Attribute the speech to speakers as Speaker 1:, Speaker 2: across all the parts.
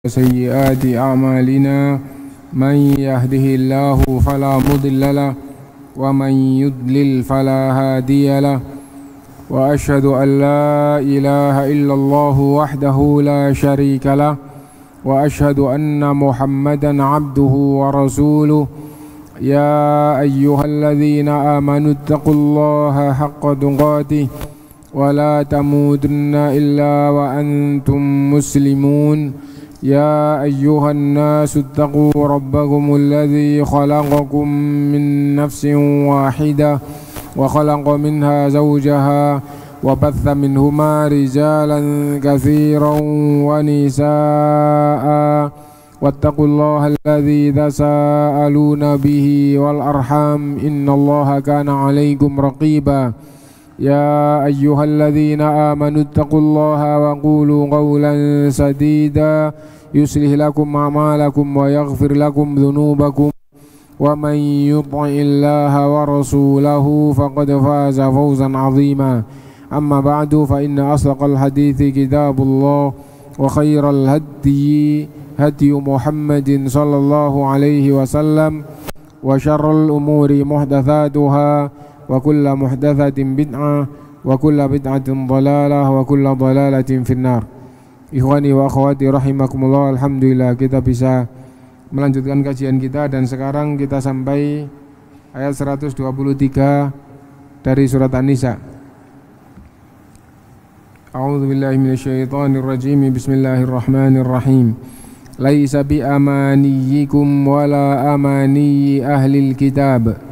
Speaker 1: سيئات أعمالنا من يهده الله فلا مضل له ومن يضلل فلا هادي له وأشهد أن لا إله إلا الله وحده لا شريك له وأشهد أن محمدا عبده ورسوله يا أيها الذين آمنوا اتقوا الله حق تقاته ولا تموتن إلا وأنتم مسلمون يا أيها الناس اتقوا ربكم الذي خلقكم من نفس واحدة وخلق منها زوجها وبث منهما رجالا كثيرا ونساء واتقوا الله الذي تساءلون به والأرحام إن الله كان عليكم رقيبا يا أيها الذين آمنوا اتقوا الله وقولوا قولا سديدا يصلح لكم أعمالكم ويغفر لكم ذنوبكم ومن يطع الله ورسوله فقد فاز فوزا عظيما أما بعد فإن أصدق الحديث كتاب الله وخير الهدي هدي محمد صلى الله عليه وسلم وشر الأمور محدثاتها وكل محدثة بدعة وكل بدعة ضلالة وكل ضلالة في النار. Ikhwani wa akhwati rahimakumullah, alhamdulillah kita bisa melanjutkan kajian kita dan sekarang kita sampai ayat 123 dari surat An-Nisa. A'udzu billahi minasyaitonir rajim. Bismillahirrahmanirrahim. Laisa bi amaniyikum wala amani ahlil kitab.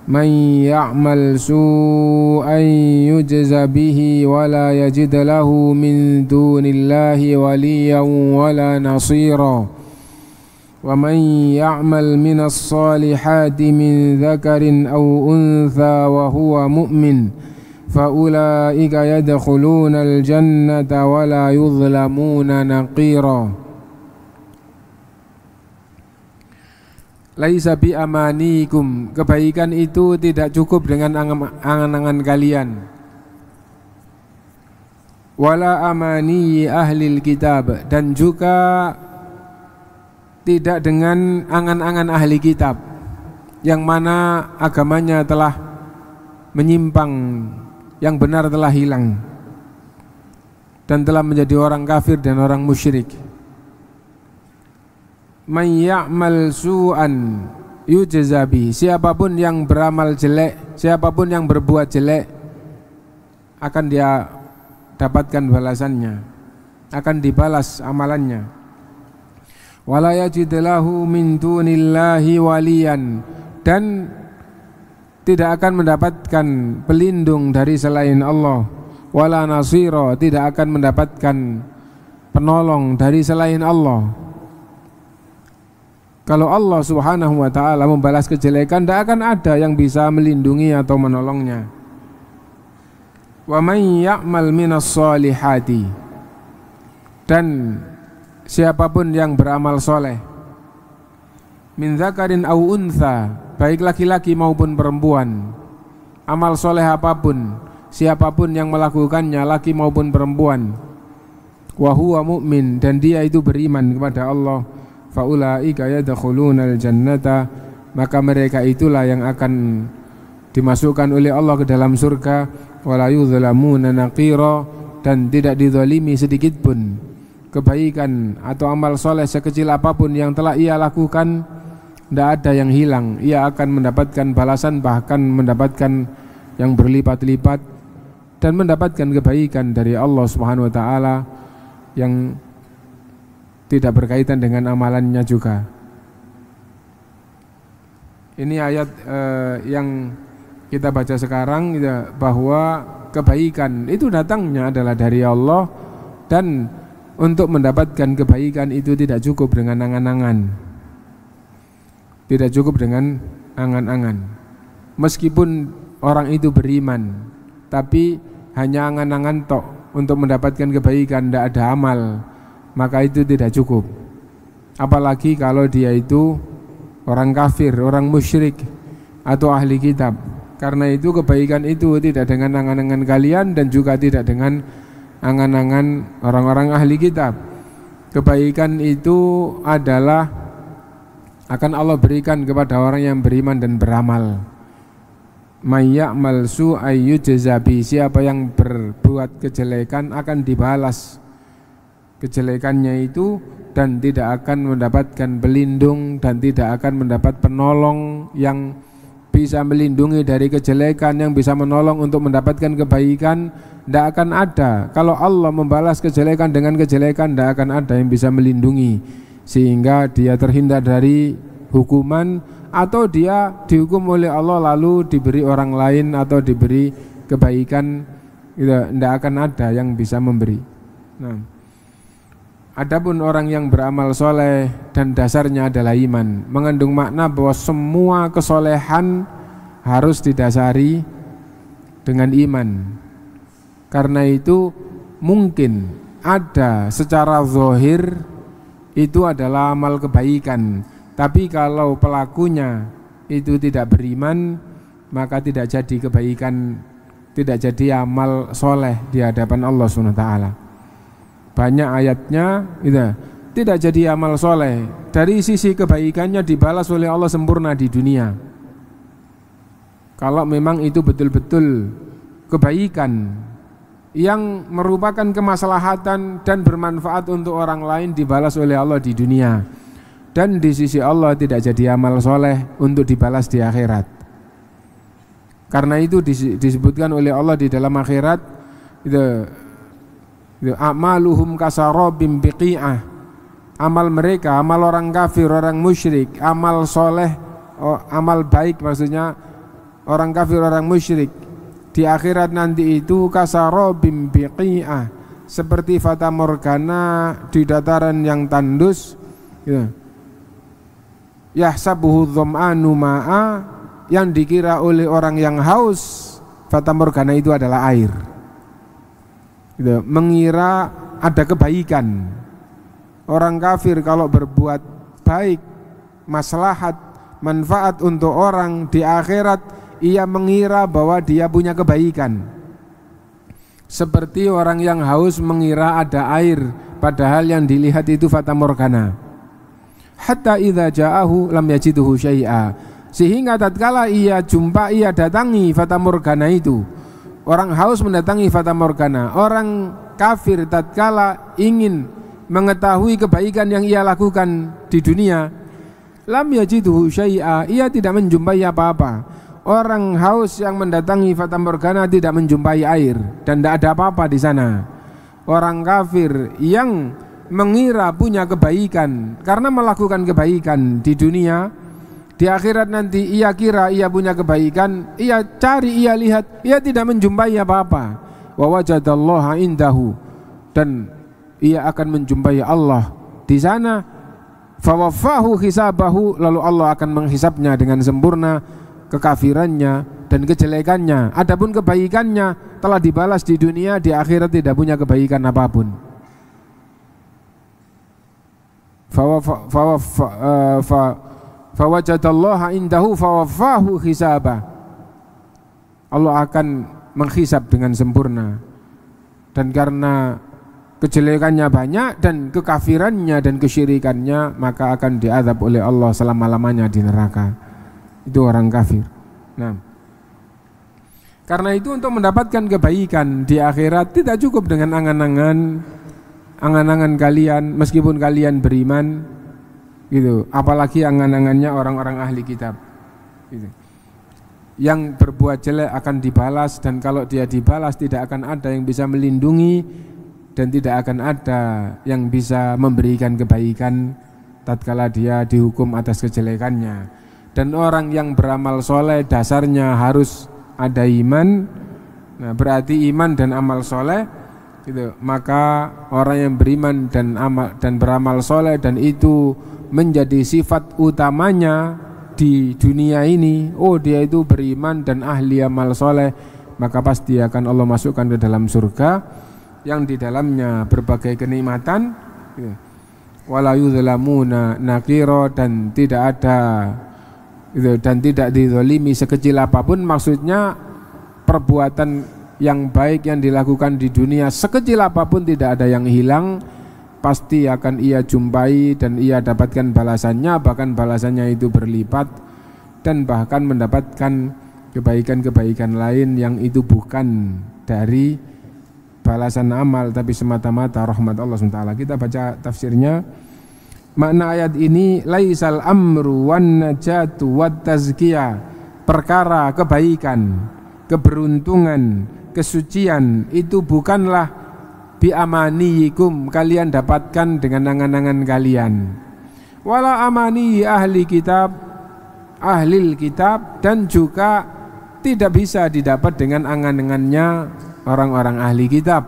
Speaker 1: Man ya'mal su'an yujza bihi wala yajid lahu min dunillahi waliyan wala nasira. Wa man ya'mal minas salihati min dzakarin aw untha wa huwa mu'min fa ulaika yadkhulunal jannata wala yuzlamuna naqira. Laisa bi amanikum, kebaikan itu tidak cukup dengan angan-angan kalian. Wala amani ahlil kitab, dan juga tidak dengan angan-angan ahli kitab yang mana agamanya telah menyimpang, yang benar telah hilang dan telah menjadi orang kafir dan orang musyrik. Man ya'mal su'an yujza bi, siapapun yang beramal jelek, siapapun yang berbuat jelek akan dia dapatkan balasannya, akan dibalas amalannya. Wala yajid lahu min dunillahi waliyan, dan tidak akan mendapatkan pelindung dari selain Allah. Wala nasira, tidak akan mendapatkan penolong dari selain Allah. Kalau Allah subhanahu wa ta'ala membalas kejelekan, tidak akan ada yang bisa melindungi atau menolongnya. Wa man ya'mal minas salihati, dan siapapun yang beramal soleh, min dzakarin aw untha, baik laki-laki maupun perempuan, amal soleh apapun, siapapun yang melakukannya, laki maupun perempuan, wa huwa mu'min, dan dia itu beriman kepada Allah, faulaika yadkhulunal jannata, maka mereka itulah yang akan dimasukkan oleh Allah ke dalam surga, wala yuzlamuna naqira, dan tidak dizalimi sedikit pun. Kebaikan atau amal soleh sekecil apapun yang telah ia lakukan, tidak ada yang hilang, ia akan mendapatkan balasan, bahkan mendapatkan yang berlipat-lipat dan mendapatkan kebaikan dari Allah Subhanahu wa taala yang tidak berkaitan dengan amalannya juga. Ini ayat yang kita baca sekarang, bahwa kebaikan itu datangnya adalah dari Allah, dan untuk mendapatkan kebaikan itu tidak cukup dengan angan-angan, tidak cukup dengan angan-angan. Meskipun orang itu beriman, tapi hanya angan-angan tok untuk mendapatkan kebaikan, tidak ada amal, maka itu tidak cukup. Apalagi kalau dia itu orang kafir, orang musyrik atau ahli kitab. Karena itu kebaikan itu tidak dengan angan-angan kalian dan juga tidak dengan angan-angan orang-orang ahli kitab. kebaikan itu adalah akan Allah berikan kepada orang yang beriman dan beramal. May ya'mal su'an yujza bi, siapa yang berbuat kejelekan akan dibalas kejelekannya itu dan tidak akan mendapatkan pelindung dan tidak akan mendapat penolong yang bisa melindungi dari kejelekan, yang bisa menolong untuk mendapatkan kebaikan. Tidak akan ada. Kalau Allah membalas kejelekan dengan kejelekan, tidak akan ada yang bisa melindungi sehingga dia terhindar dari hukuman, atau dia dihukum oleh Allah lalu diberi orang lain atau diberi kebaikan. Tidak akan ada yang bisa memberi. Nah, adapun orang yang beramal soleh dan dasarnya adalah iman, mengandung makna bahwa semua kesolehan harus didasari dengan iman. Karena itu mungkin ada secara zahir itu adalah amal kebaikan, tapi kalau pelakunya itu tidak beriman, maka tidak jadi kebaikan, tidak jadi amal soleh di hadapan Allah SWT. Banyak ayatnya gitu, tidak jadi amal soleh. Dari sisi kebaikannya dibalas oleh Allah sempurna di dunia. Kalau memang itu betul-betul kebaikan yang merupakan kemaslahatan dan bermanfaat untuk orang lain, dibalas oleh Allah di dunia. Dan di sisi Allah tidak jadi amal soleh untuk dibalas di akhirat. Karena itu disebutkan oleh Allah di dalam akhirat itu a'maluhum kasarabim biqi'ah, amal mereka, amal orang kafir, orang musyrik, amal soleh, amal baik maksudnya orang kafir, orang musyrik di akhirat nanti itu kasarabim biqi'ah, seperti fata morgana di dataran yang tandus ya. Yahsabuhu dham'anu ma'a, yang dikira oleh orang yang haus fata morgana itu adalah air gitu, mengira ada kebaikan. Orang kafir kalau berbuat baik, maslahat, manfaat untuk orang di akhirat, ia mengira bahwa dia punya kebaikan. Seperti orang yang haus mengira ada air, padahal yang dilihat itu fata morgana. Hatta idza ja'ahu lam yajiduhu syai'a, sehingga tatkala ia jumpa, ia datangi fata morgana itu. Orang haus mendatangi fata morgana, orang kafir tatkala ingin mengetahui kebaikan yang ia lakukan di dunia, lam yajiduhu syai'a, ia tidak menjumpai apa-apa. Orang haus yang mendatangi fata morgana tidak menjumpai air dan tidak ada apa-apa di sana. Orang kafir yang mengira punya kebaikan karena melakukan kebaikan di dunia, di akhirat nanti ia kira ia punya kebaikan, ia cari, ia lihat, ia tidak menjumpai apa-apa. Wa wajadallaha indahu, dan ia akan menjumpai Allah di sana. Fawaffahu hisabahu, lalu Allah akan menghisabnya dengan sempurna kekafirannya dan kejelekannya. Adapun kebaikannya telah dibalas di dunia, di akhirat tidak punya kebaikan apapun. Fawajadallaha indahu fawaffahu hisabah, Allah akan menghisab dengan sempurna. Dan karena kejelekannya banyak dan kekafirannya dan kesyirikannya, maka akan diazab oleh Allah selama-lamanya di neraka. Itu orang kafir. Nah, karena itu untuk mendapatkan kebaikan di akhirat tidak cukup dengan angan-angan kalian, meskipun kalian beriman gitu, apalagi angan-angannya orang-orang ahli kitab gitu. Yang berbuat jelek akan dibalas, dan kalau dia dibalas tidak akan ada yang bisa melindungi dan tidak akan ada yang bisa memberikan kebaikan tatkala dia dihukum atas kejelekannya. Dan orang yang beramal soleh dasarnya harus ada iman. Nah, berarti iman dan amal soleh gitu. Maka orang yang beriman dan beramal soleh, dan itu menjadi sifat utamanya di dunia ini, oh dia itu beriman dan ahli amal soleh, maka pasti akan Allah masukkan ke dalam surga yang di dalamnya berbagai kenikmatan gitu. Wala yudhlamuna nakiro, dan tidak ada gitu, dan tidak dizalimi sekecil apapun. Maksudnya perbuatan yang baik yang dilakukan di dunia sekecil apapun tidak ada yang hilang, pasti akan ia jumpai dan ia dapatkan balasannya, bahkan balasannya itu berlipat, dan bahkan mendapatkan kebaikan-kebaikan lain yang itu bukan dari balasan amal tapi semata-mata rahmat Allah SWT. Kita baca tafsirnya. Makna ayat ini, laisal amru wan najatu wat tazkiyah, perkara kebaikan, keberuntungan, kesucian itu bukanlah bi amaniyikum, kalian dapatkan dengan angan-angan kalian, wala amani ahli kitab, ahlil kitab, dan juga tidak bisa didapat dengan angan-angannya orang-orang ahli kitab,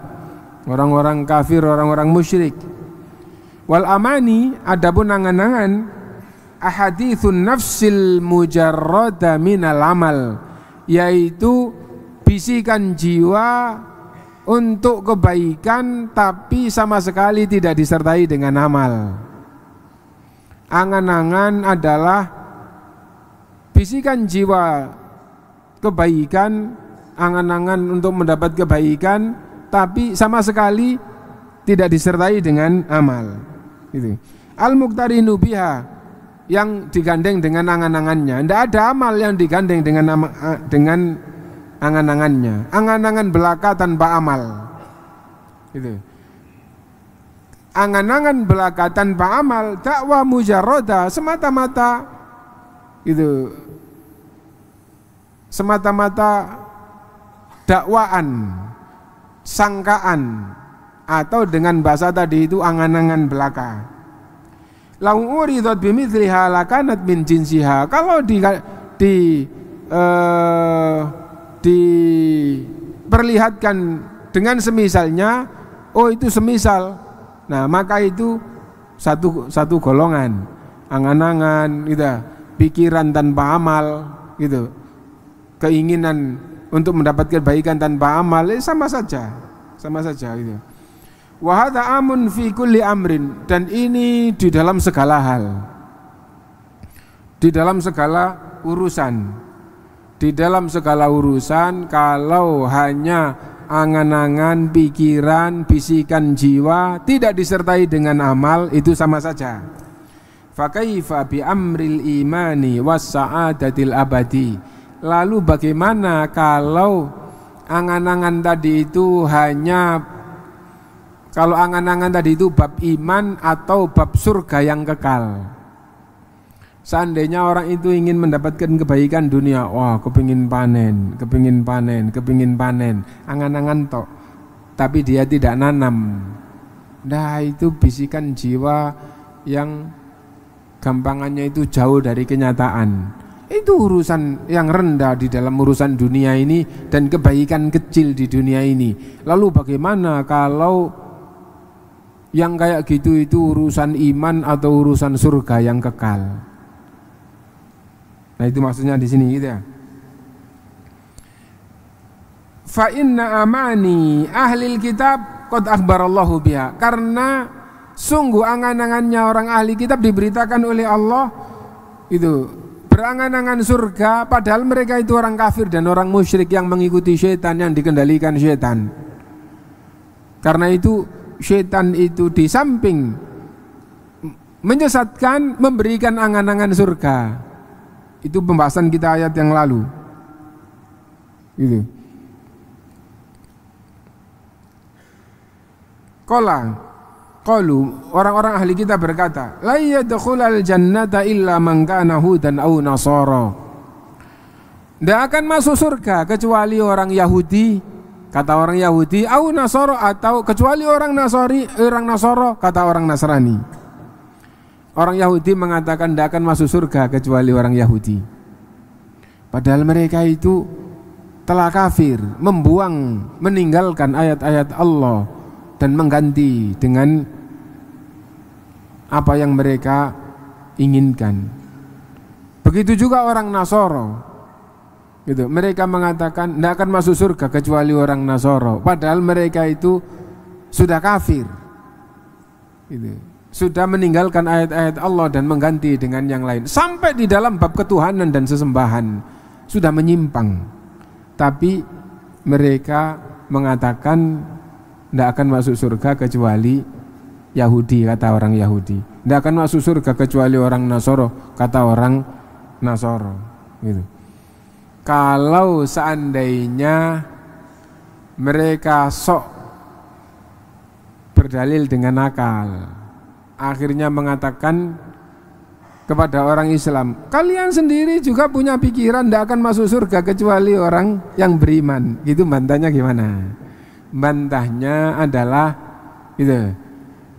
Speaker 1: orang-orang kafir, orang-orang musyrik. Wal amani, adapun angan-angan, ahadithun nafsil mujarrada minal amal, yaitu bisikan jiwa untuk kebaikan tapi sama sekali tidak disertai dengan amal. Angan-angan adalah bisikan jiwa kebaikan, angan-angan untuk mendapat kebaikan tapi sama sekali tidak disertai dengan amal. Itu al-muqtarinu biha, yang digandeng dengan angan-angannya. Tidak ada amal yang digandeng dengan angan-angannya. Angan-angan belaka tanpa amal. Itu. Angan-angan belaka tanpa amal, dakwah mujarroda, semata-mata itu, semata-mata dakwaan, sangkaan, atau dengan bahasa tadi itu angan-angan belaka. Lau uridat bimithliha lakanat min jinsiha, kalau diperlihatkan dengan semisalnya, oh itu semisal, nah maka itu satu golongan, angan-angan gitu, pikiran tanpa amal gitu, keinginan untuk mendapatkan kebaikan tanpa amal, sama saja gitu. Wa hadza amun fi kulli amrin, dan ini di dalam segala hal, di dalam segala urusan. Di dalam segala urusan, kalau hanya angan-angan, pikiran, bisikan jiwa tidak disertai dengan amal, itu sama saja. Fa kaifa bi amril imani was sa'adatil abadi. Lalu bagaimana kalau angan-angan tadi itu hanya, kalau angan-angan tadi itu bab iman atau bab surga yang kekal. Seandainya orang itu ingin mendapatkan kebaikan dunia, wah kepingin panen, angan-angan tok, tapi dia tidak nanam. Nah itu bisikan jiwa yang gampangannya itu jauh dari kenyataan. Itu urusan yang rendah di dalam urusan dunia ini dan kebaikan kecil di dunia ini. Lalu bagaimana kalau yang kayak gitu itu urusan iman atau urusan surga yang kekal? Nah itu maksudnya di sini gitu ya. Fa inna amani ahlil kitab qad akhbarallahu biha, karena sungguh angan-angannya orang ahli kitab diberitakan oleh Allah itu berangan-angan surga, padahal mereka itu orang kafir dan orang musyrik yang mengikuti syaitan, yang dikendalikan syaitan. Karena itu syaitan itu di samping menyesatkan, memberikan angan-angan surga. Itu pembahasan kita ayat yang lalu. Gitu. Qalu, orang-orang ahli kita berkata, la yadkhulul jannata illa man kana hudan aw nasara. Tidak akan masuk surga kecuali orang Yahudi, kata orang Yahudi, aw nasara, atau kecuali orang Nasara, kata orang Nasrani. Orang Yahudi mengatakan tidak akan masuk surga kecuali orang Yahudi. Padahal mereka itu telah kafir, membuang, meninggalkan ayat-ayat Allah dan mengganti dengan apa yang mereka inginkan. Begitu juga orang Nasara. Gitu. Mereka mengatakan tidak akan masuk surga kecuali orang Nasara. Padahal mereka itu sudah kafir. Gitu. Sudah meninggalkan ayat-ayat Allah dan mengganti dengan yang lain. Sampai di dalam bab ketuhanan dan sesembahan sudah menyimpang. Tapi mereka mengatakan tidak akan masuk surga kecuali Yahudi, kata orang Yahudi. Tidak akan masuk surga kecuali orang Nasoro, kata orang Nasoro. Gitu. Kalau seandainya mereka sok berdalil dengan akal, akhirnya mengatakan kepada orang Islam, kalian sendiri juga punya pikiran tidak akan masuk surga kecuali orang yang beriman. Gitu bantahnya gimana? Bantahnya adalah gitu,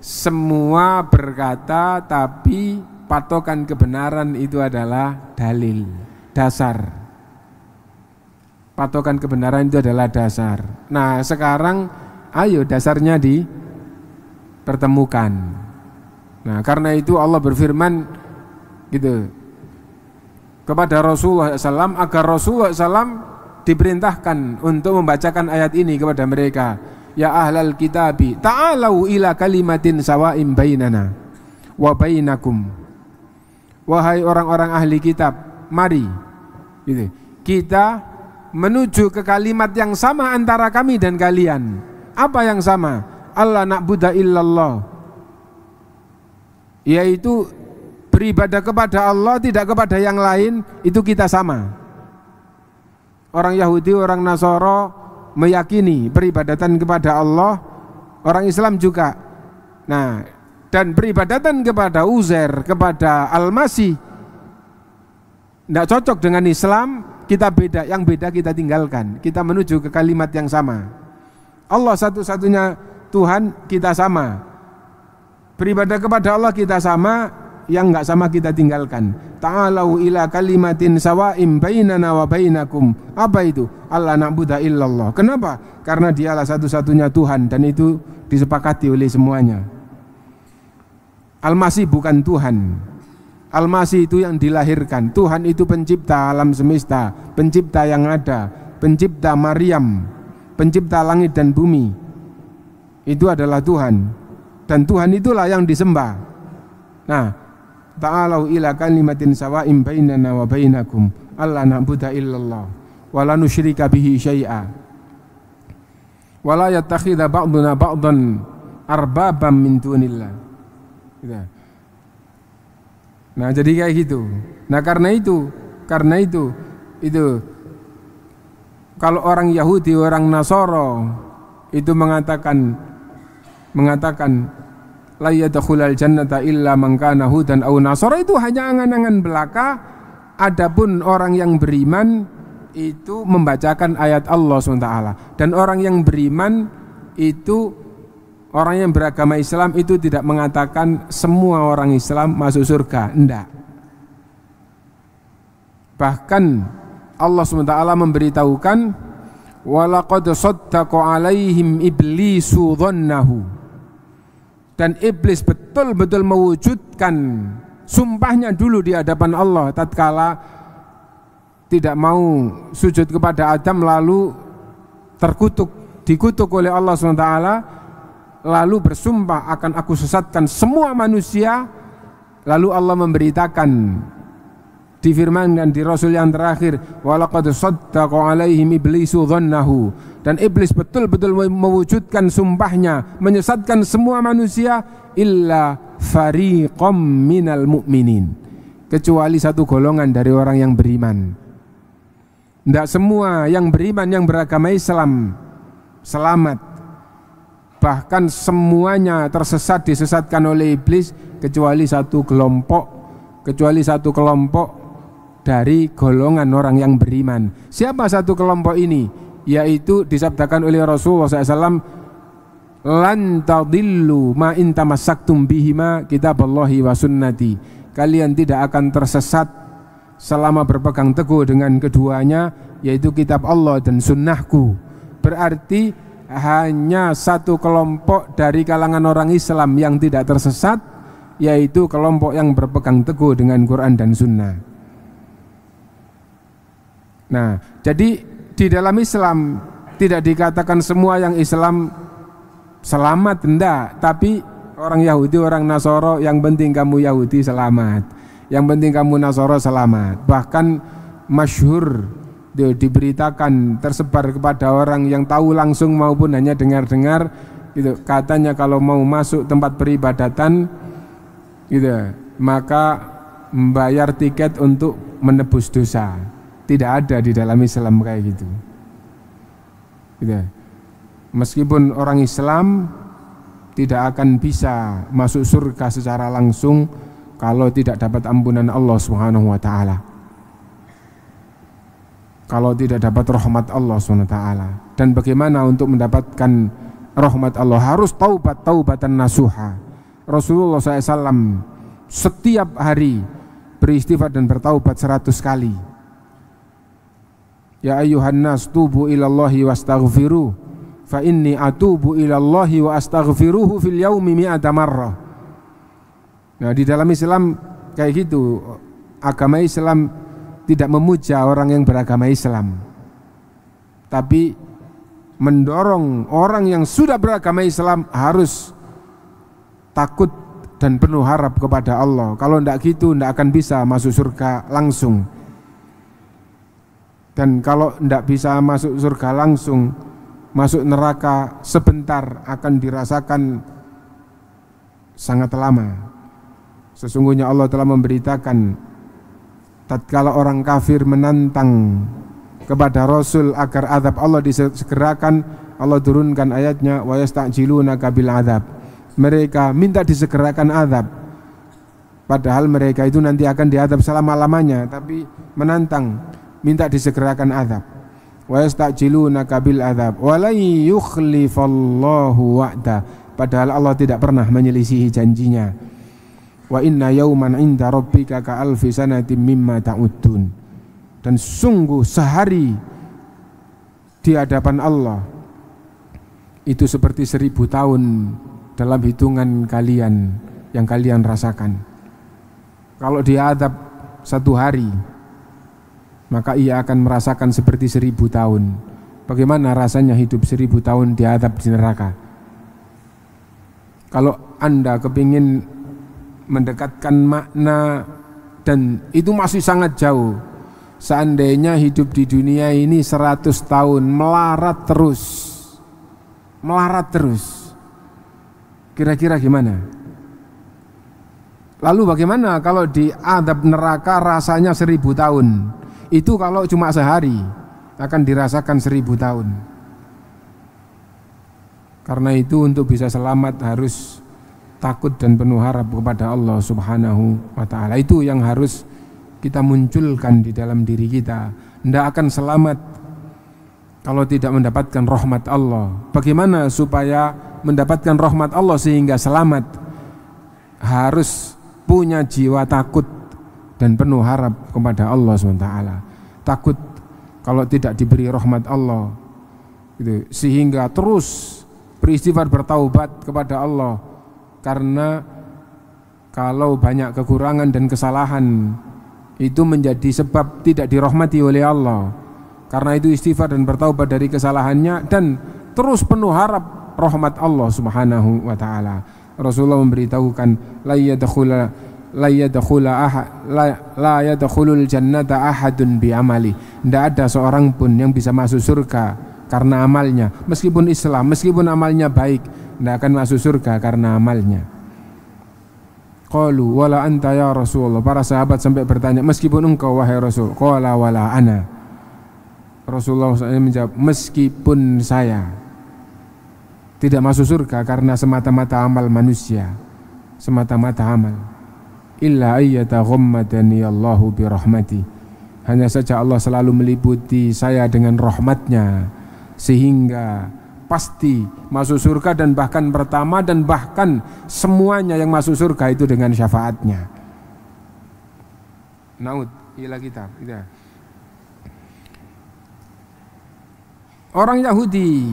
Speaker 1: semua berkata tapi patokan kebenaran itu adalah dalil, dasar. Patokan kebenaran itu adalah dasar. Nah sekarang ayo dasarnya dipertemukan. Nah karena itu Allah berfirman gitu kepada Rasulullah SAW agar Rasulullah SAW diperintahkan untuk membacakan ayat ini kepada mereka. Ya ahlal kitabi ta'alau ila kalimatin sawa'im bainana wa bainakum. Wahai orang-orang ahli kitab, mari gitu, kita menuju ke kalimat yang sama antara kami dan kalian. Apa yang sama? Allah na'budu illallah, yaitu beribadah kepada Allah, tidak kepada yang lain. Itu kita sama. Orang Yahudi, orang Nasoro meyakini peribadatan kepada Allah, orang Islam juga. Nah, dan peribadatan kepada Uzair, kepada Al-Masih tidak cocok dengan Islam. Kita beda, yang beda kita tinggalkan. Kita menuju ke kalimat yang sama. Allah satu-satunya Tuhan, kita sama. Beribadah kepada Allah kita sama, yang enggak sama kita tinggalkan. Ta'alau ila kalimatin sawa'im bainana wa bainakum. Apa itu? Allah na'budu illallah. Kenapa? Karena dialah satu-satunya Tuhan dan itu disepakati oleh semuanya. Al-Masih bukan Tuhan. Al-Masih itu yang dilahirkan. Tuhan itu pencipta alam semesta, pencipta yang ada, pencipta Maryam, pencipta langit dan bumi. Itu adalah Tuhan. Dan Tuhan itulah yang disembah. Nah, ta'alau ila kalimatin sawa'im bainana wa bainakum alla na'budu illallah wa la nusyrika bihi syai'a wa la yattakhidha ba'duna ba'dan arbabam min dunillah. Nah, jadi kayak gitu. Nah, karena itu kalau orang Yahudi, orang Nasoro itu mengatakan la yadkhulul jannata illa man kana hudan aw nasara, itu hanya angan-angan belaka. Adapun orang yang beriman itu membacakan ayat Allah SWT. Dan orang yang beriman itu, orang yang beragama Islam itu tidak mengatakan semua orang Islam masuk surga, enggak. Bahkan Allah SWT memberitahukan walaqad saddaqa alaihim iblisu dhannahu, dan iblis betul-betul mewujudkan sumpahnya dulu di hadapan Allah tatkala tidak mau sujud kepada Adam, lalu dikutuk oleh Allah SWT, lalu bersumpah akan aku sesatkan semua manusia. Lalu Allah memberitakan, difirmankan di Rasul yang terakhir, walaqad saddaqa alaihim iblisu dhannahu, dan iblis betul-betul mewujudkan sumpahnya, menyesatkan semua manusia, illa fariqam minal mu'minin, kecuali satu golongan dari orang yang beriman. Tidak semua yang beriman, yang beragama Islam selamat, bahkan semuanya tersesat, disesatkan oleh iblis, kecuali satu kelompok dari golongan orang yang beriman. Siapa satu kelompok ini? Yaitu disabdakan oleh Rasulullah SAW, lan tadillu ma in tamassaktum bihima kitaballahi wa sunnati. Kalian tidak akan tersesat selama berpegang teguh dengan keduanya, yaitu kitab Allah dan sunnahku. Berarti hanya satu kelompok dari kalangan orang Islam yang tidak tersesat, yaitu kelompok yang berpegang teguh dengan Quran dan sunnah. Nah, jadi di dalam Islam tidak dikatakan semua yang Islam selamat, enggak. Tapi orang Yahudi, orang Nasoro, yang penting kamu Yahudi selamat, yang penting kamu Nasoro selamat. Bahkan masyhur diberitakan, tersebar kepada orang yang tahu langsung maupun hanya dengar-dengar, gitu. Katanya kalau mau masuk tempat peribadatan gitu, maka membayar tiket untuk menebus dosa. Tidak ada di dalam Islam kayak gitu. Gitu. Meskipun orang Islam tidak akan bisa masuk surga secara langsung kalau tidak dapat ampunan Allah Subhanahu wa taala. Kalau tidak dapat rahmat Allah Subhanahu wa taala. Dan bagaimana untuk mendapatkan rahmat Allah? Harus taubatan nasuha. Rasulullah SAW setiap hari beristighfar dan bertaubat 100 kali. Ya ayyuhan nas tubu ilallahi wastaghfiru fa inni atubu ilallahi wa astaghfiruhu fil yaumi mi'ata marrah. Nah, di dalam Islam kayak gitu. Agama Islam tidak memuja orang yang beragama Islam, tapi mendorong orang yang sudah beragama Islam harus takut dan penuh harap kepada Allah. Kalau tidak gitu tidak akan bisa masuk surga langsung. Dan kalau tidak bisa masuk surga langsung, masuk neraka sebentar akan dirasakan sangat lama. Sesungguhnya Allah telah memberitakan tatkala orang kafir menantang kepada Rasul agar azab Allah disegerakan, Allah turunkan ayatnya wa yasta'jilunaka bil azab. Mereka minta disegerakan azab, padahal mereka itu nanti akan diazab selama-lamanya, tapi menantang minta disegerakan azab. Wa yasta'jilunaka bil azab wa la yukhlifallahu wa'da. Padahal Allah tidak pernah menyelisihi janjinya. Wa inna yauman 'inda rabbika ka alfi sanatin mimma ta'uddun. Dan sungguh sehari di hadapan Allah itu seperti 1000 tahun dalam hitungan kalian yang kalian rasakan. Kalau diazab 1 hari, maka ia akan merasakan seperti 1000 tahun. Bagaimana rasanya hidup 1000 tahun diazab di neraka? Kalau Anda kepingin mendekatkan makna, dan itu masih sangat jauh. Seandainya hidup di dunia ini 100 tahun melarat terus, kira-kira gimana? Lalu bagaimana kalau di azab neraka rasanya 1000 tahun? Itu kalau cuma sehari akan dirasakan 1000 tahun. Karena itu untuk bisa selamat harus takut dan penuh harap kepada Allah Subhanahu wa ta'ala. Itu yang harus kita munculkan di dalam diri kita. Tidak akan selamat kalau tidak mendapatkan rahmat Allah. Bagaimana supaya mendapatkan rahmat Allah sehingga selamat? Harus punya jiwa takut dan penuh harap kepada Allah SWT. Takut kalau tidak diberi rahmat Allah gitu, sehingga terus beristighfar bertaubat kepada Allah. Karena kalau banyak kekurangan dan kesalahan itu menjadi sebab tidak dirahmati oleh Allah. Karena itu istighfar dan bertaubat dari kesalahannya dan terus penuh harap rahmat Allah Subhanahu wa taala. Rasulullah memberitahukan la yadkhulul jannata ahadun bi amali. Tidak ada seorang pun yang bisa masuk surga karena amalnya. Meskipun Islam, meskipun amalnya baik, tidak akan masuk surga karena amalnya. Qalu wala anta ya Rasulullah. Para sahabat sampai bertanya, meskipun engkau wahai Rasul? Qala wala ana. Rasulullah SAW menjawab, meskipun saya tidak masuk surga karena semata-mata amal manusia, semata-mata amal. Illa ayyataghammadani Allahu birahmati. Hanya saja Allah selalu meliputi saya dengan rahmatnya, sehingga pasti masuk surga, dan bahkan pertama dan bahkan semuanya yang masuk surga itu dengan syafaatnya. Naud ila kitab. Orang Yahudi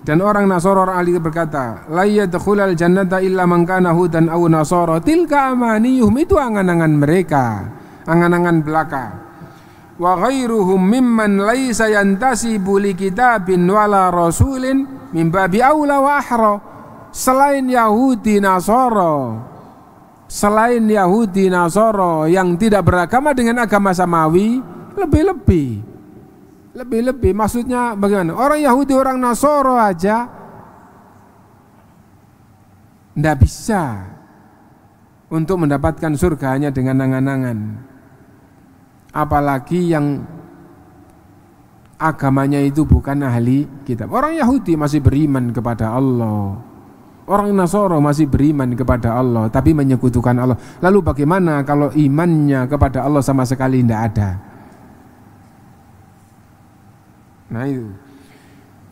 Speaker 1: dan orang Nasara, orang ahli berkata, la yadkhulul jannata illa man kana hudan aw nasara. Tilka amaniyuhum, itu angan-angan mereka, angan-angan belaka. Wa ghairuhum mimman laisa yantasibu li kitabin wala rasulin min babi aula wa ahra. Selain Yahudi Nasara yang tidak beragama dengan agama samawi, lebih, maksudnya bagaimana? Orang Yahudi, orang Nasara aja Tidak bisa untuk mendapatkan surga hanya dengan angan-angan. Apalagi yang agamanya itu bukan ahli kitab. Orang Yahudi masih beriman kepada Allah, orang Nasara masih beriman kepada Allah, tapi menyekutukan Allah. Lalu bagaimana kalau imannya kepada Allah sama sekali tidak ada? Nah itu.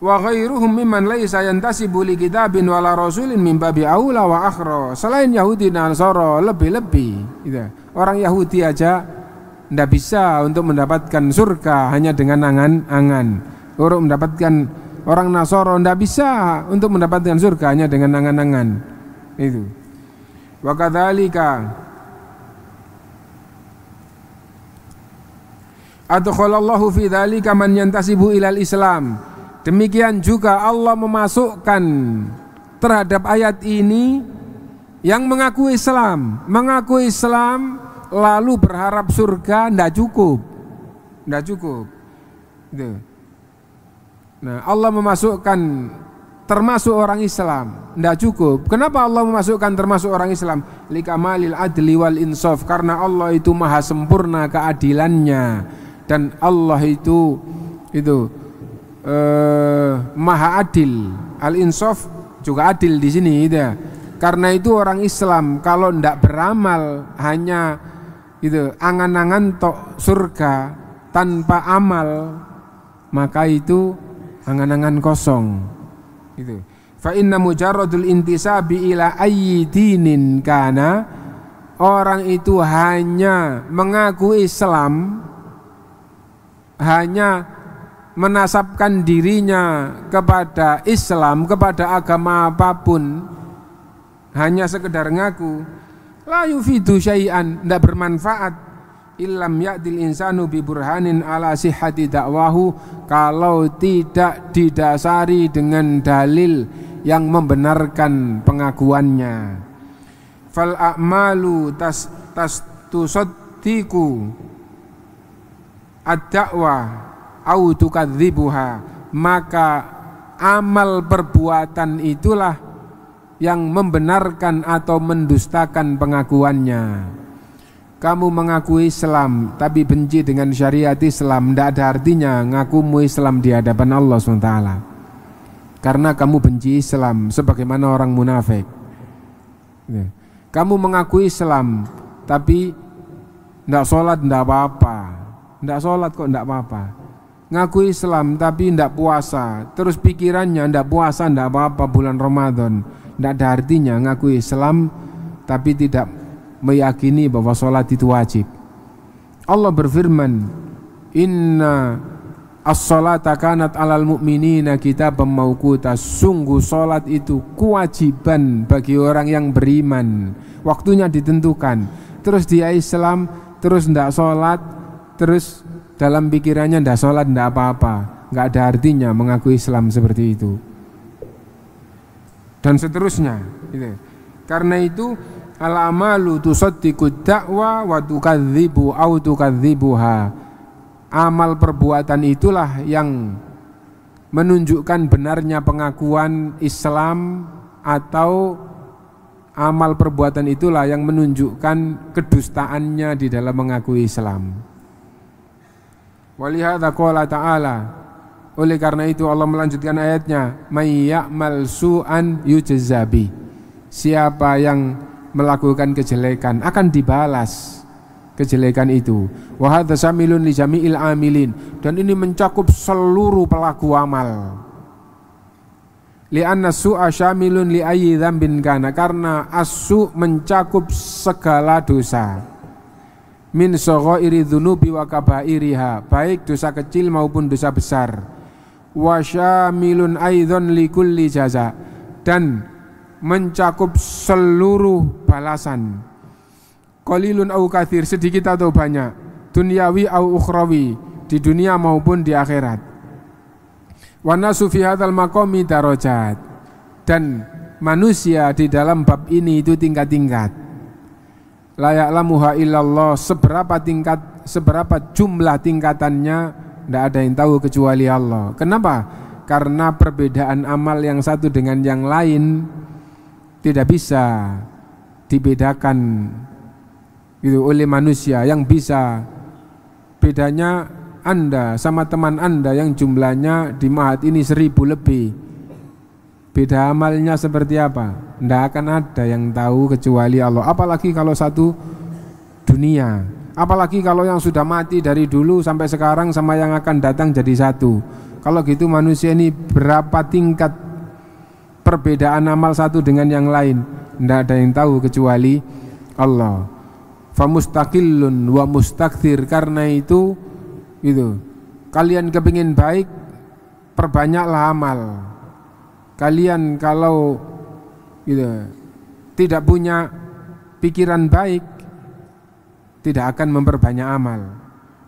Speaker 1: Wa ghairuhum mimman laisa yantasibu li kitabin wala rasulin min babi aula wa akhra. Selain Yahudi dan Nasara lebih-lebih gitu. Orang Yahudi aja tidak bisa untuk mendapatkan surga hanya dengan angan-angan. Orang mendapatkan orang Nasara tidak bisa untuk mendapatkan surga hanya dengan angan-angan. Itu. Wa kadzalika adkhalallahu fi dzalika man yantasibu ilal Islam. Demikian juga Allah memasukkan terhadap ayat ini yang mengaku Islam lalu berharap surga, tidak cukup. Nah, Allah memasukkan termasuk orang Islam, tidak cukup. Kenapa Allah memasukkan termasuk orang Islam? Likamalil adli wal insaf, karena Allah itu maha sempurna keadilannya, dan Allah itu maha adil. Al-insaf juga adil di sini ya. Karena itu orang Islam kalau tidak beramal hanya angan-angan tok surga tanpa amal, maka itu angan-angan kosong. Fa inna mujarradul intisabi ila ayyi dinin kana, orang itu hanya mengaku Islam, hanya menasabkan dirinya kepada Islam, kepada agama apapun, hanya sekedar ngaku, la yufidu syai'an, tidak bermanfaat. Illam ya'dil insanu bi burhanin ala sihhati da'wahu, kalau tidak didasari dengan dalil yang membenarkan pengakuannya. Fal a'malu tusaddiqu ad-da'wa au tukadzibuha, maka amal perbuatan itulah yang membenarkan atau mendustakan pengakuannya. Kamu mengaku Islam tapi benci dengan syariat Islam, tidak ada artinya ngakumu Islam di hadapan Allah SWT, karena kamu benci Islam sebagaimana orang munafik. Kamu mengaku Islam tapi tidak sholat, tidak apa-apa. Tidak sholat kok tidak apa-apa. Ngaku Islam tapi tidak puasa, terus pikirannya tidak puasa, tidak apa-apa bulan Ramadan. Tidak ada artinya ngaku Islam tapi tidak meyakini bahwa sholat itu wajib. Allah berfirman, inna as-sholata kanat alal mu'minina kitaban mauquta, sungguh sholat itu kewajiban bagi orang yang beriman, waktunya ditentukan. Terus dia Islam, terus tidak sholat, terus dalam pikirannya tidak sholat, tidak apa-apa, nggak ada artinya mengaku Islam seperti itu, dan seterusnya. Karena itu al-amalu tusaddiqud da'wa wa tukadzibu au tukadzibuha, amal perbuatan itulah yang menunjukkan benarnya pengakuan Islam, atau amal perbuatan itulah yang menunjukkan kedustaannya di dalam mengakui Islam. Walihada qala ta'ala, oleh karena itu Allah melanjutkan ayatnya, may ya'mal su'an yujzabi, siapa yang melakukan kejelekan akan dibalas kejelekan itu. Wa hadza syamilun li jami'il amilin, dan ini mencakup seluruh pelaku amal. Li anna su'a syamilun li ayyi dzambin kana, karena as-su' mencakup segala dosa. Min saghairi dzunubi wa kabairiha, baik dosa kecil maupun dosa besar. Wa syamilun aidzan li kulli jaza, dan mencakup seluruh balasan. Qalilun au katsir, sedikit atau banyak, dunyawi au ukhrawi, di dunia maupun di akhirat. Wa nasu fi hadzal maqami darajat, dan manusia di dalam bab ini itu tingkat-tingkat. La ya'lamuha illallah, seberapa jumlah tingkatannya tidak ada yang tahu kecuali Allah. Kenapa? Karena perbedaan amal yang satu dengan yang lain tidak bisa dibedakan itu oleh manusia. Yang bisa bedanya Anda sama teman Anda yang jumlahnya di Mahat ini 1000 lebih. Beda amalnya seperti apa? Tidak akan ada yang tahu kecuali Allah. Apalagi kalau satu dunia. Apalagi kalau yang sudah mati dari dulu sampai sekarang sama yang akan datang jadi satu. Kalau gitu manusia ini berapa tingkat perbedaan amal satu dengan yang lain? Tidak ada yang tahu kecuali Allah. Famustaqillun wa mustakthir. Karena itu kalian kepingin baik, perbanyaklah amal. Kalian kalau tidak punya pikiran baik, tidak akan memperbanyak amal.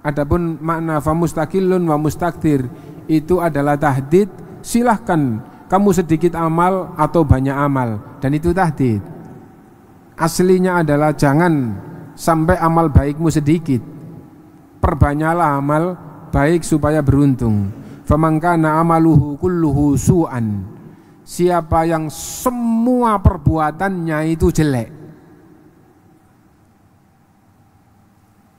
Speaker 1: Adapun makna famustaqillun wa mustakthir itu adalah tahdid. Silahkan kamu sedikit amal atau banyak amal, dan itu tahdid. Aslinya adalah jangan sampai amal baikmu sedikit, perbanyaklah amal baik supaya beruntung. Faman kana amaluhu kulluhu su'an. Siapa yang semua perbuatannya itu jelek,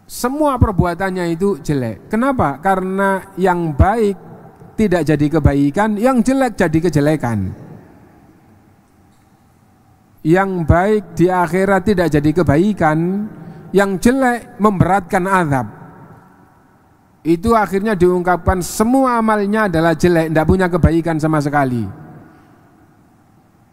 Speaker 1: semua perbuatannya itu jelek. Kenapa? Karena yang baik tidak jadi kebaikan, yang jelek jadi kejelekan. Yang baik di akhirat tidak jadi kebaikan, yang jelek memberatkan azab. Itu akhirnya diungkapkan semua amalnya adalah jelek, tidak punya kebaikan sama sekali.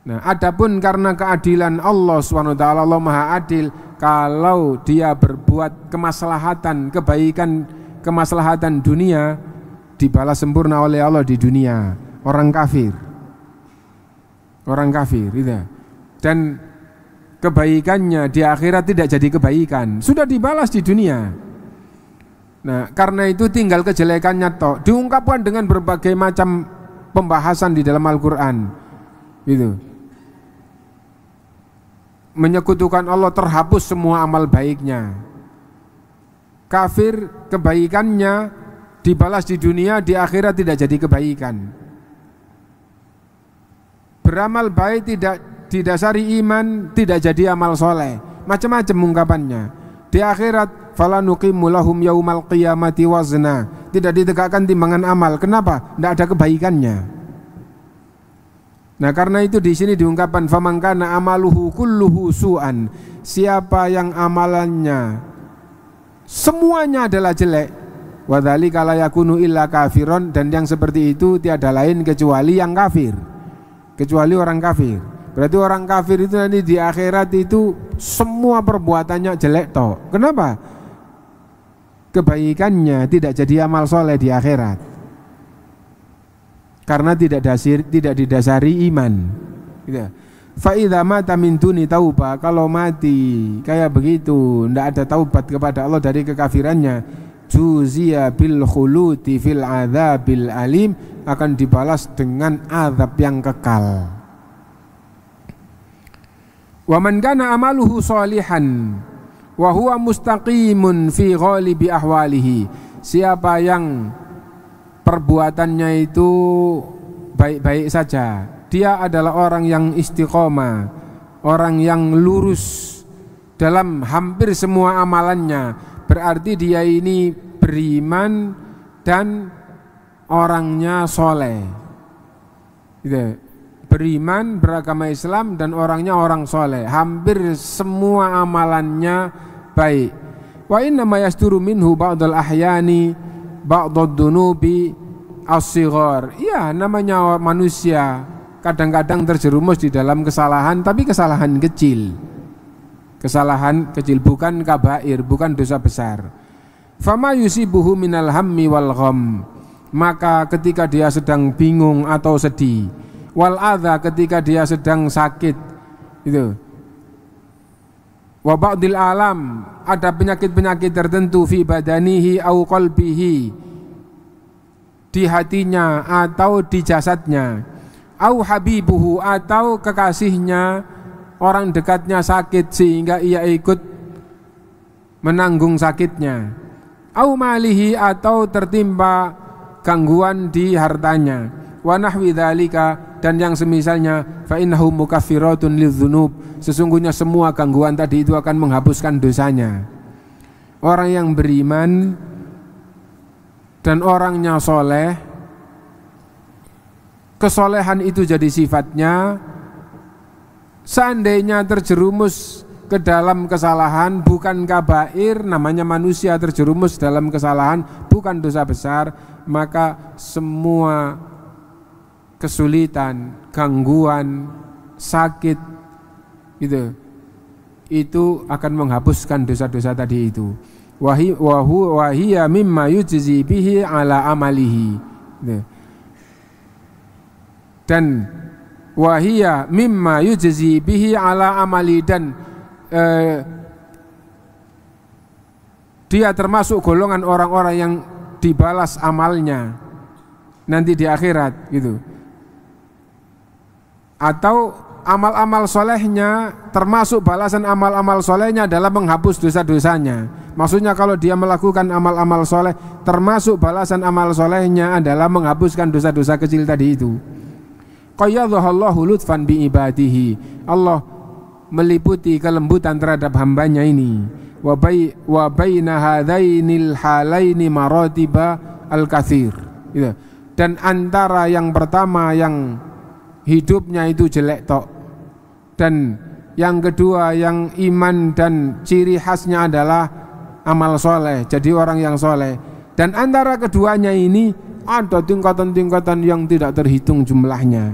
Speaker 1: Nah, adapun karena keadilan Allah SWT, Allah Maha Adil, kalau dia berbuat kemaslahatan, kebaikan, kemaslahatan dunia, dibalas sempurna oleh Allah di dunia. Orang kafir itu. Dan kebaikannya di akhirat tidak jadi kebaikan, sudah dibalas di dunia. Nah, karena itu tinggal kejelekannya toh, diungkapkan dengan berbagai macam pembahasan di dalam Al-Quran gitu. Menyekutukan Allah, terhapus semua amal baiknya. Kafir, kebaikannya dibalas di dunia, di akhirat tidak jadi kebaikan. Beramal baik tidak didasari iman, tidak jadi amal soleh. Macam-macam ungkapannya. Di akhirat fala nuqimmu lahum yaumal qiyamati wazna. Tidak ditegakkan timbangan amal. Kenapa? Tidak ada kebaikannya. Nah, karena itu di sini diungkapkan faman kana amaluhu kulluhu su'an. Siapa yang amalannya semuanya adalah jelek, wadzalika la yakunu illa kafiron, dan yang seperti itu tiada lain kecuali yang kafir, kecuali orang kafir. Berarti orang kafir itu nanti di akhirat itu semua perbuatannya jelek toh. Kenapa? Kebaikannya tidak jadi amal soleh di akhirat, karena tidak didasari iman. Fa idza mata min duni taubah, kalau mati kayak begitu, tidak ada taubat kepada Allah dari kekafirannya, juzia bil khuluti fil adzabil alim, akan dibalas dengan azab yang kekal. Wa man kana amaluhu sholihan wa huwa mustaqimun fi ghalibi ahwalihi. Siapa yang perbuatannya itu baik-baik saja, dia adalah orang yang istiqomah, orang yang lurus dalam hampir semua amalannya, berarti dia ini beriman dan orangnya soleh gitu. Beriman, beragama Islam, dan orangnya orang soleh, hampir semua amalannya baik. Wa inna ma yasturu minhu ba'dal ahyani ba'dad dunubi as-sighar. Ya, namanya manusia kadang-kadang terjerumus di dalam kesalahan, tapi kesalahan kecil. Kesalahan kecil, bukan kabair, bukan dosa besar. Fama yusibuhu minal hammi wal gham. Maka ketika dia sedang bingung atau sedih, wal adza, ketika dia sedang sakit itu, wa ba'dil alam, ada penyakit-penyakit tertentu, fi badanihi au qalbihi, di hatinya atau di jasadnya, au habibuhu, atau kekasihnya, orang dekatnya sakit sehingga ia ikut menanggung sakitnya, au malihi, atau tertimpa gangguan di hartanya, wa nahwi dzalika, dan yang semisalnya, fa innahu mukaffiratun lidzunub, sesungguhnya semua gangguan tadi itu akan menghapuskan dosanya. Orang yang beriman dan orangnya soleh, kesolehan itu jadi sifatnya. Seandainya terjerumus ke dalam kesalahan bukan kabair, namanya manusia terjerumus dalam kesalahan bukan dosa besar, maka semua kesulitan, gangguan, sakit itu akan menghapuskan dosa-dosa tadi itu. Wahiyya mimma yujzi bihi ala amalihi. Dan wahiyya mimma yujzi bihi ala amali, dan dia termasuk golongan orang-orang yang dibalas amalnya nanti di akhirat gitu. Atau amal-amal solehnya termasuk balasan amal-amal solehnya adalah menghapus dosa-dosanya. Maksudnya kalau dia melakukan amal-amal soleh, termasuk balasan amal solehnya adalah menghapuskan dosa-dosa kecil tadi itu. Qayyadhahallahu lutfan bi ibadihi, Allah meliputi kelembutan terhadap hambanya ini. Wa baina hadainil halaini maratiba al-katsir. Dan antara yang pertama yang hidupnya itu jelek tok, dan yang kedua yang iman dan ciri khasnya adalah amal soleh, jadi orang yang soleh. Dan antara keduanya ini ada tingkatan-tingkatan yang tidak terhitung jumlahnya.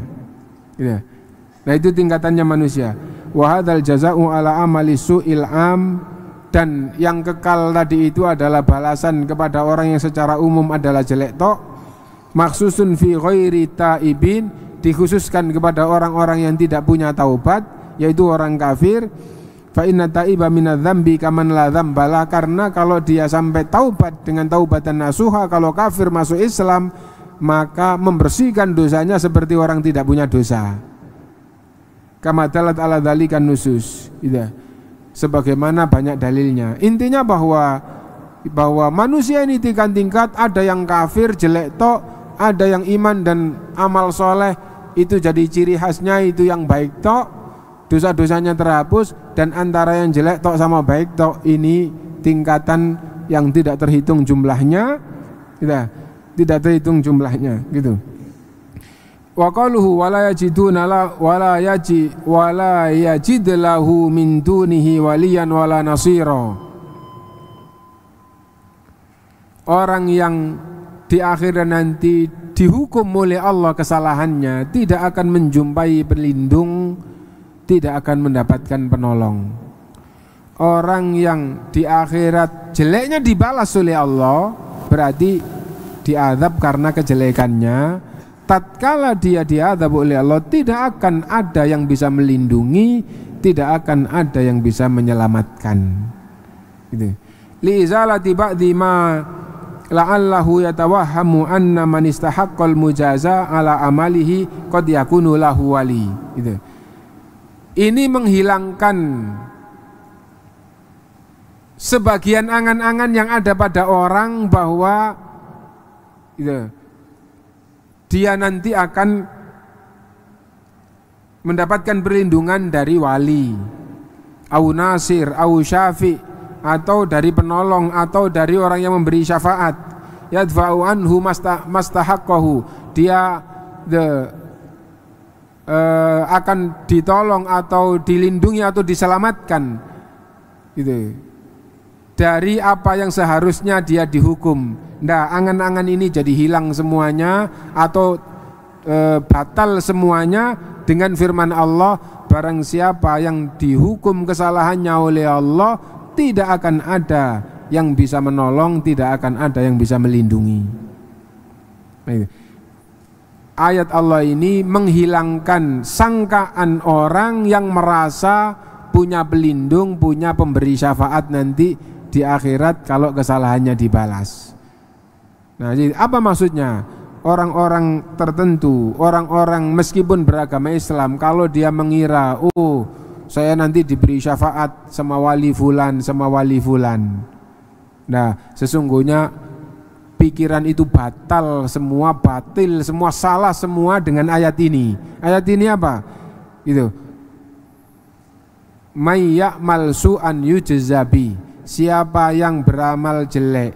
Speaker 1: Nah itu tingkatannya manusia. Wa hadzal jazaa'u ala amali su'il am, dan yang kekal tadi itu adalah balasan kepada orang yang secara umum adalah jelek tok. Maksusun fi ghairi taibin, dikhususkan kepada orang-orang yang tidak punya taubat, yaitu orang kafir. Fa inna taiba minadz-dzambi kaman la dzambala, karena kalau dia sampai taubat dengan taubatan nasuha, kalau kafir masuk Islam, maka membersihkan dosanya seperti orang tidak punya dosa. Kama dalat ala dzalika nusus, sebagaimana banyak dalilnya. Intinya bahwa manusia ini tingkat-tingkat, ada yang kafir jelek tok, ada yang iman dan amal soleh itu jadi ciri khasnya itu yang baik tok, dosa-dosanya terhapus. Dan antara yang jelek tok sama baik tok ini tingkatan yang tidak terhitung jumlahnya, tidak terhitung jumlahnya gitu. Wa qaluhu wala yajiduna la wala yajid lahu min dunihi waliyan wala nasira. Orang yang di akhirat nanti dihukum oleh Allah kesalahannya tidak akan menjumpai pelindung, tidak akan mendapatkan penolong. Orang yang di akhirat jeleknya dibalas oleh Allah, berarti diazab karena kejelekannya. Tatkala dia diazab oleh Allah, tidak akan ada yang bisa melindungi, tidak akan ada yang bisa menyelamatkan. Gitu. Li'izalati ba'di ma la'allahu yatawahhamu anna man istahaqqal mujaza ala amalihi qad yakunu lahu wali. Gitu. Ini menghilangkan sebagian angan-angan yang ada pada orang bahwa dia nanti akan mendapatkan perlindungan dari wali, au nasir, au syafi, atau dari penolong, atau dari orang yang memberi syafaat. Yadfa'u anhu mastahaqqahu, dia akan ditolong atau dilindungi atau diselamatkan gitu, dari apa yang seharusnya dia dihukum. Nah, angan-angan ini jadi hilang semuanya atau batal semuanya dengan firman Allah, barang siapa yang dihukum kesalahannya oleh Allah, tidak akan ada yang bisa menolong, tidak akan ada yang bisa melindungi. Ayat Allah ini menghilangkan sangkaan orang yang merasa punya pelindung, punya pemberi syafaat nanti di akhirat kalau kesalahannya dibalas. Nah, jadi apa maksudnya? Orang-orang tertentu, orang-orang meskipun beragama Islam, kalau dia mengira, oh saya nanti diberi syafaat sama wali fulan, sama wali fulan. Nah, sesungguhnya pikiran itu batal, semua batil, semua salah semua dengan ayat ini. Ayat ini apa? Itu. May ya'mal su'an yujzabi. Siapa yang beramal jelek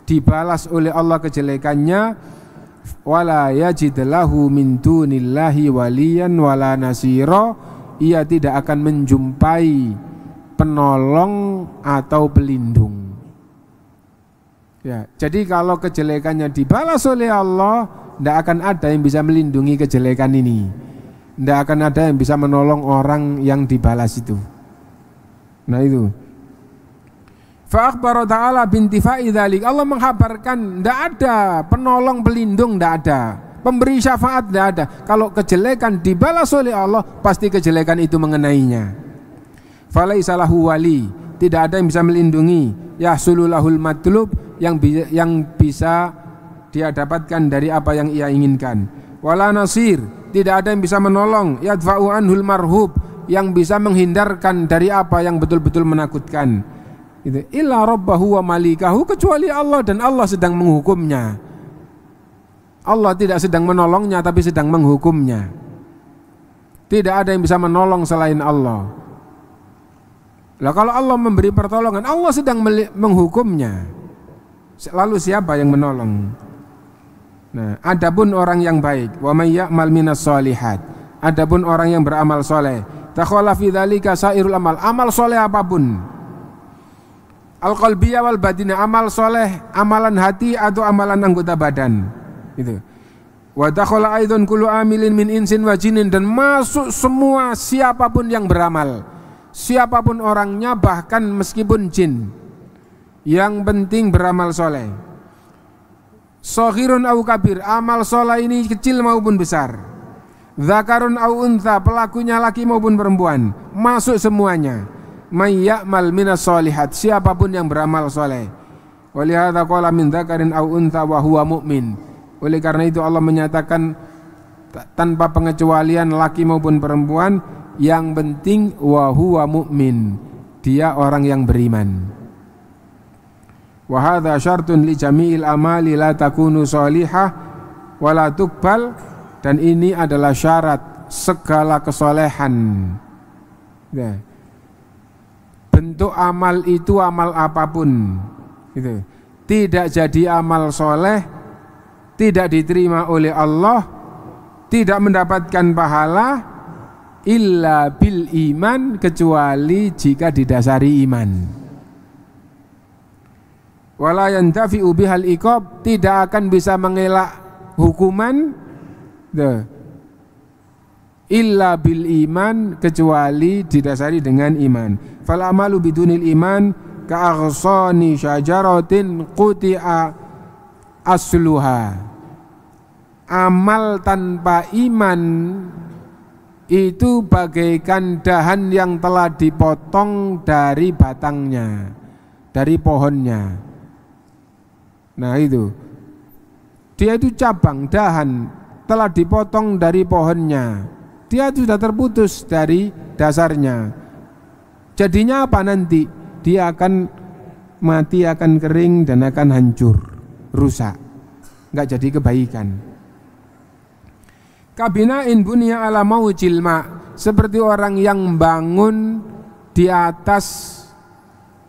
Speaker 1: dibalas oleh Allah kejelekannya, wala yajid lahu min dunillahi waliyan wala nasira. Ia tidak akan menjumpai penolong atau pelindung. Ya, jadi kalau kejelekannya dibalas oleh Allah, tidak akan ada yang bisa melindungi kejelekan ini. Tidak akan ada yang bisa menolong orang yang dibalas itu. Nah itu. Fa akhbara ta'ala bintifa'i dzalik. Allah menghabarkan tidak ada penolong pelindung, tidak ada. Pemberi syafaat tidak ada. Kalau kejelekan dibalas oleh Allah, pasti kejelekan itu mengenainya. Falaisa lahu wali. Tidak ada yang bisa melindungi. Yahsululahul matlub, yang bisa dia dapatkan dari apa yang ia inginkan. Wala nasir, tidak ada yang bisa menolong. Yadfa'u anhul marhub, yang bisa menghindarkan dari apa yang betul-betul menakutkan. Itu illa rabbahu wa malikahu, kecuali Allah, dan Allah sedang menghukumnya. Allah tidak sedang menolongnya tapi sedang menghukumnya. Tidak ada yang bisa menolong selain Allah. Lah kalau Allah memberi pertolongan, Allah sedang menghukumnya. Lalu siapa yang menolong? Nah, adapun orang yang baik, wa may ya'mal minas shalihat. Adapun orang yang beramal soleh, takhala fi dzalika sairul amal. Amal soleh apapun. Al-qalbiyah wal batinah, amal soleh, amalan hati atau amalan anggota badan. Itu. Wa dakhala aidan kullu amilin min insin wa jinin, dan masuk semua siapapun yang beramal. Siapapun orangnya, bahkan meskipun jin, yang penting beramal soleh. Sohirun au kabir, amal soleh ini kecil maupun besar. Zakarun au untha, pelakunya laki maupun perempuan, masuk semuanya. May ya'mal minas sholihat, siapapun yang beramal soleh. Walihada qala min zakarin au untha wa huwa mu'min. Oleh karena itu Allah menyatakan tanpa pengecualian laki maupun perempuan, yang penting wa huwa mu'min, dia orang yang beriman. Wa hadza syartun li jami'il amali la takunu sholihah wa la tuqbal, dan ini adalah syarat segala kesolehan. Ya. Bentuk amal itu amal apapun, gitu. Tidak jadi amal soleh, tidak diterima oleh Allah, tidak mendapatkan pahala illa bil iman, kecuali jika didasari iman. Wala yantafi'u bihal iqab, tidak akan bisa mengelak hukuman illa bil iman, kecuali didasari dengan iman. Fal amalu bidunil iman ka aghsani syajaratin quti'a asluha. Amal tanpa iman itu bagaikan dahan yang telah dipotong dari batangnya, dari pohonnya. Nah itu, dia itu cabang, dahan telah dipotong dari pohonnya, dia sudah terputus dari dasarnya. Jadinya apa nanti? Dia akan mati, akan kering, dan akan hancur, rusak, nggak jadi kebaikan. Kabinain bunya ala maujil ma, seperti orang yang bangun di atas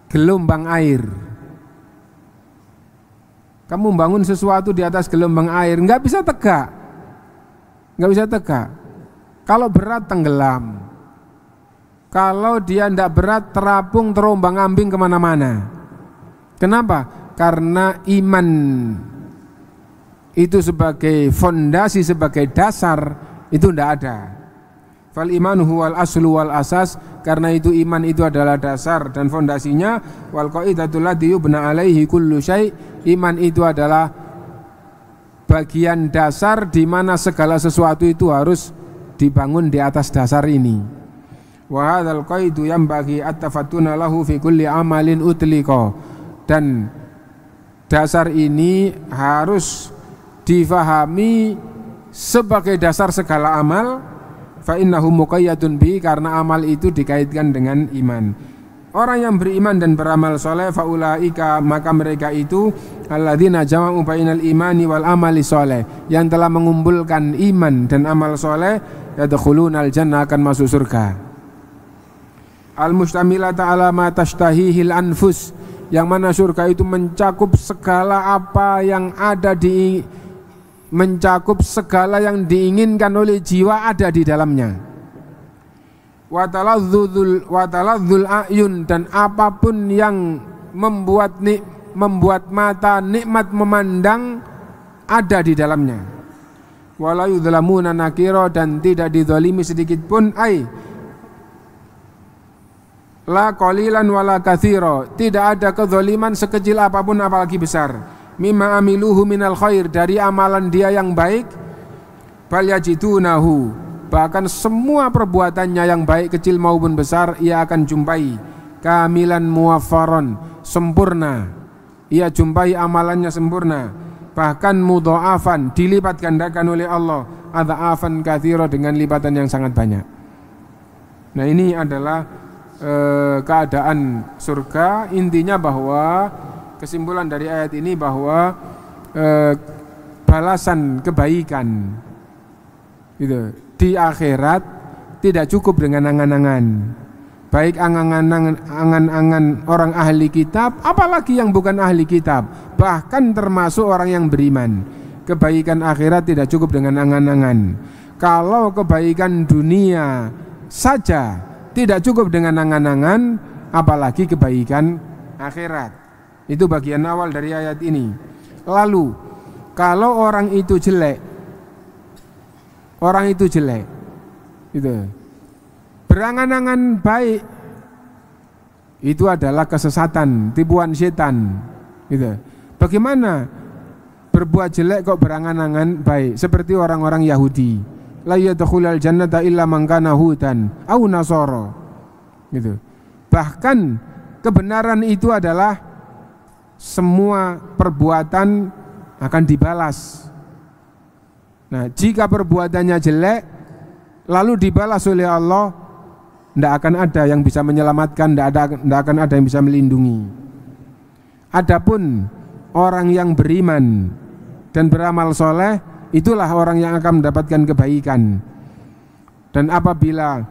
Speaker 1: gelombang air. Kamu bangun sesuatu di atas gelombang air, nggak bisa tegak, nggak bisa tegak. Kalau berat tenggelam, kalau dia tidak berat terapung, terombang-ambing kemana-mana. Kenapa? Karena iman itu sebagai fondasi, sebagai dasar, itu tidak ada. Fal imanu huwal aslu wal asas, karena itu iman itu adalah dasar dan fondasinya. Wal qaidatul ladzi yubna alaihi kullu syai', iman itu adalah bagian dasar di mana segala sesuatu itu harus dibangun di atas dasar ini. Wa hadzal qaidu yanbaghi at-tafattuna lahu fi kulli amalin utliqa, dan dasar ini harus difahami sebagai dasar segala amal. Fa innahu muqayyadun bi, karena amal itu dikaitkan dengan iman. orang yang beriman dan beramal soleh, faulaika, maka mereka itu alladzina jama'u bainal imani wal amali soleh, yang telah mengumpulkan iman dan amal soleh, yadkhulunal jannah, akan masuk surga. Al-mustamilata ala ma tashtahihil anfus, yang mana surga itu mencakup segala apa yang ada mencakup segala yang diinginkan oleh jiwa ada di dalamnya. Wataladzul a'yun, dan apapun yang membuat mata nikmat memandang ada di dalamnya. Wala yudlamuna nakira, dan tidak dizalimi sedikit pun, la qalilan wala katsira, tidak ada kezaliman sekecil apapun apalagi besar. Mimma amiluhu minal khair, dari amalan dia yang baik, bal yajidunahu, bahkan semua perbuatannya yang baik kecil maupun besar ia akan jumpai kamilan muwaffaron, sempurna. Ia jumpai amalannya sempurna, bahkan mudha'afan, dilipat gandakan oleh Allah, adha'afan katsira, dengan lipatan yang sangat banyak. Nah, ini adalah keadaan surga. Intinya bahwa kesimpulan dari ayat ini bahwa balasan kebaikan gitu di akhirat tidak cukup dengan angan-angan, baik angan-angan orang ahli kitab, apalagi yang bukan ahli kitab, bahkan termasuk orang yang beriman. Kebaikan akhirat tidak cukup dengan angan-angan. Kalau kebaikan dunia saja tidak cukup dengan angan-angan, apalagi kebaikan akhirat. Itu bagian awal dari ayat ini. Lalu kalau orang itu jelek, gitu, berangan-angan baik, itu adalah kesesatan, tipuan setan, gitu. Bagaimana berbuat jelek kok berangan-angan baik? Seperti orang-orang Yahudi, la yadkhulul jannata illa man kana hudan aw nasara, gitu. Bahkan kebenaran itu adalah semua perbuatan akan dibalas. Nah, jika perbuatannya jelek lalu dibalas oleh Allah, tidak akan ada yang bisa menyelamatkan, tidak akan ada yang bisa melindungi. Adapun orang yang beriman dan beramal soleh, itulah orang yang akan mendapatkan kebaikan. Dan apabila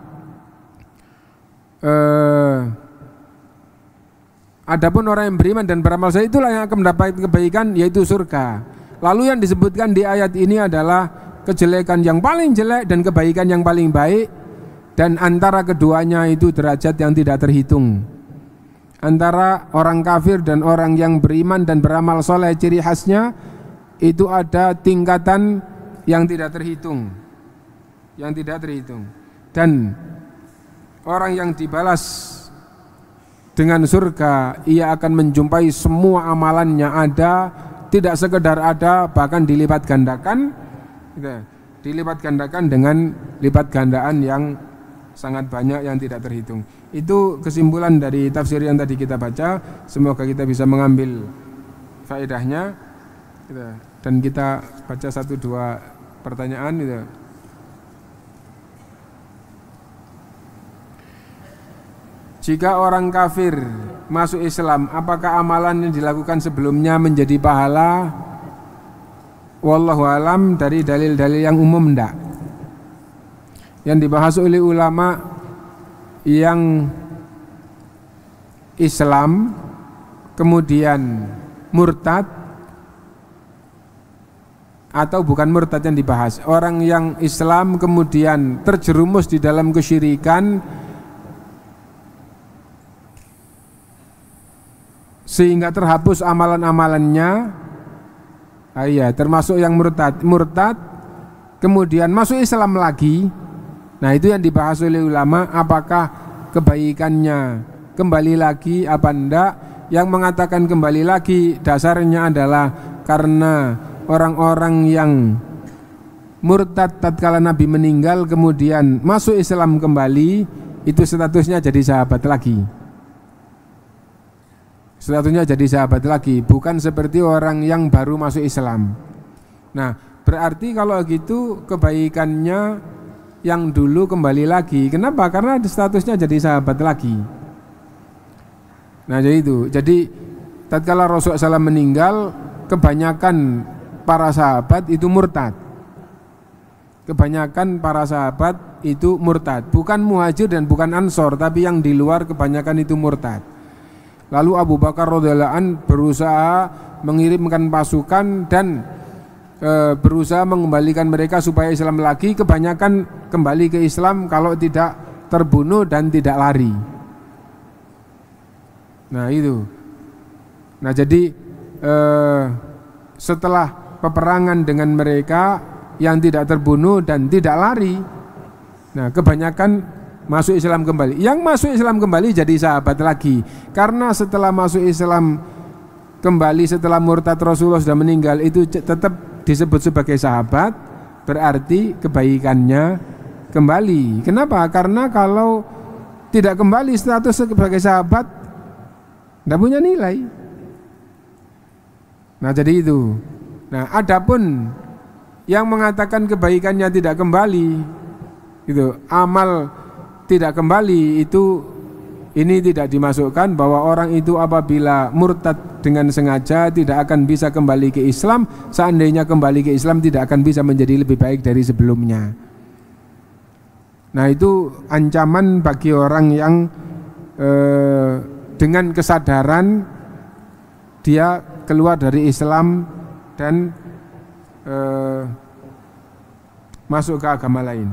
Speaker 1: adapun orang yang beriman dan beramal soleh, itulah yang akan mendapatkan kebaikan, yaitu surga. Lalu yang disebutkan di ayat ini adalah kejelekan yang paling jelek dan kebaikan yang paling baik, dan antara keduanya itu derajat yang tidak terhitung. Antara orang kafir dan orang yang beriman dan beramal soleh, ciri khasnya itu ada tingkatan yang tidak terhitung, dan orang yang dibalas dengan surga, ia akan menjumpai semua amalannya ada, tidak sekedar ada, bahkan dilipat gandakan, dengan lipat gandaan yang sangat banyak yang tidak terhitung. Itu kesimpulan dari tafsir yang tadi kita baca. Semoga kita bisa mengambil faedahnya, dan kita baca 1-2 pertanyaan. Jika orang kafir masuk Islam, apakah amalan yang dilakukan sebelumnya menjadi pahala? Wallahu alam, dari dalil-dalil yang umum enggak. Yang dibahas oleh ulama yang Islam kemudian murtad, atau bukan murtad yang dibahas, orang yang Islam kemudian terjerumus di dalam kesyirikan sehingga terhapus amalan-amalannya, termasuk yang murtad kemudian masuk Islam lagi. Nah, itu yang dibahas oleh ulama, apakah kebaikannya kembali lagi apa enggak. Yang mengatakan kembali lagi dasarnya adalah karena orang-orang yang murtad tatkala Nabi meninggal kemudian masuk Islam kembali, itu statusnya jadi sahabat lagi. Statusnya jadi sahabat lagi, bukan seperti orang yang baru masuk Islam. Nah, berarti kalau gitu kebaikannya yang dulu kembali lagi. Kenapa? Karena statusnya jadi sahabat lagi. Nah jadi itu. Jadi tatkala Rasulullah SAW meninggal, kebanyakan para sahabat itu murtad. Kebanyakan para sahabat itu murtad, bukan muhajir dan bukan ansor, tapi yang di luar kebanyakan itu murtad. Lalu Abu Bakar radhiyallahu an berusaha mengirimkan pasukan dan berusaha mengembalikan mereka supaya Islam lagi. Kebanyakan kembali ke Islam kalau tidak terbunuh dan tidak lari. Nah itu. Nah jadi setelah peperangan dengan mereka yang tidak terbunuh dan tidak lari, nah kebanyakan masuk Islam kembali. Yang masuk Islam kembali jadi sahabat lagi. Karena setelah masuk Islam kembali setelah murtad Rasulullah sudah meninggal, itu tetap disebut sebagai sahabat, berarti kebaikannya kembali. Kenapa? Karena kalau tidak kembali status sebagai sahabat, tidak punya nilai. Nah jadi itu. Nah adapun yang mengatakan kebaikannya tidak kembali, gitu, amal tidak kembali, itu ini tidak dimasukkan bahwa orang itu apabila murtad dengan sengaja tidak akan bisa kembali ke Islam. Seandainya kembali ke Islam tidak akan bisa menjadi lebih baik dari sebelumnya. Nah itu ancaman bagi orang yang dengan kesadaran dia keluar dari Islam dan masuk ke agama lain.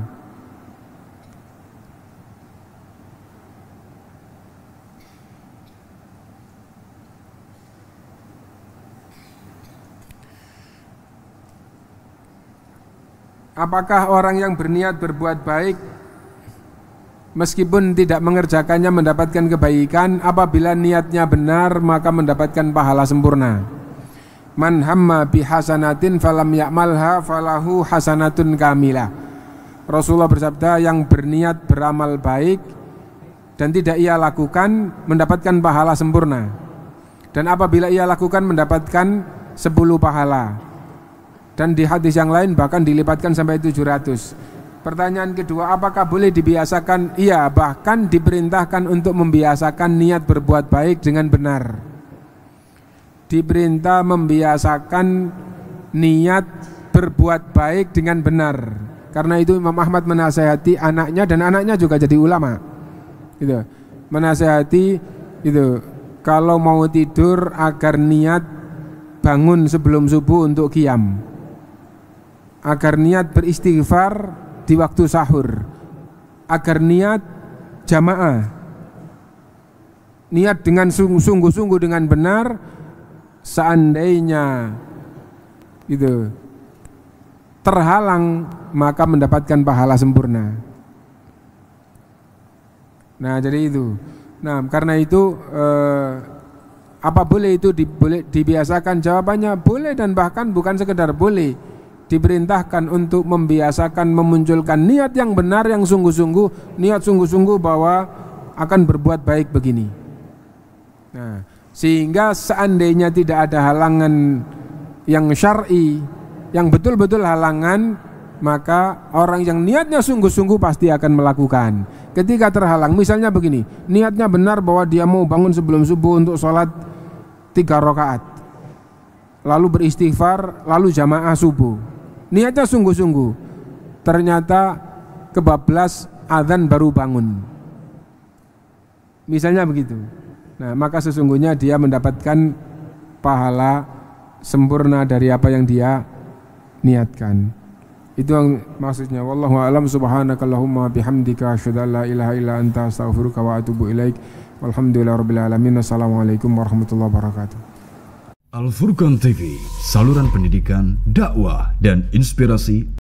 Speaker 1: Apakah orang yang berniat berbuat baik meskipun tidak mengerjakannya mendapatkan kebaikan? Apabila niatnya benar maka mendapatkan pahala sempurna. Man hamma bihasanatin falam ya'malha falahu hasanatun kamilah. Rasulullah bersabda, yang berniat beramal baik dan tidak ia lakukan mendapatkan pahala sempurna. Dan apabila ia lakukan mendapatkan 10 pahala. Dan di hadis yang lain bahkan dilipatkan sampai 700. Pertanyaan kedua, apakah boleh dibiasakan? Iya, bahkan diperintahkan untuk membiasakan niat berbuat baik dengan benar. Diperintah membiasakan niat berbuat baik dengan benar. Karena itu Imam Ahmad menasihati anaknya, dan anaknya juga jadi ulama. Gitu. Menasihati itu kalau mau tidur agar niat bangun sebelum subuh untuk qiyam. Agar niat beristighfar di waktu sahur. Agar niat jamaah. Niat dengan sungguh-sungguh dengan benar. Seandainya itu terhalang maka mendapatkan pahala sempurna. Nah jadi itu. Nah karena itu apa boleh itu dibiasakan? Jawabannya boleh, dan bahkan bukan sekedar boleh, diperintahkan untuk membiasakan memunculkan niat yang benar, yang sungguh-sungguh, niat sungguh-sungguh bahwa akan berbuat baik begini. Nah sehingga seandainya tidak ada halangan yang syar'i, yang betul-betul halangan, maka orang yang niatnya sungguh-sungguh pasti akan melakukan. Ketika terhalang, misalnya begini, niatnya benar bahwa dia mau bangun sebelum subuh untuk sholat 3 rakaat, lalu beristighfar, lalu jamaah subuh. Niatnya sungguh-sungguh, ternyata kebablas azan baru bangun, misalnya begitu. Nah, maka sesungguhnya dia mendapatkan pahala sempurna dari apa yang dia niatkan. Itu yang maksudnya. Wallahu a'lam. Subhanakallahumma bihamdika asyhadu an la ilaha illa anta astaghfiruka wa atubu ilaik. Walhamdulillahirabbil alamin. Assalamualaikum warahmatullahi wabarakatuh.
Speaker 2: Al Furqan TV, saluran pendidikan, dakwah dan inspirasi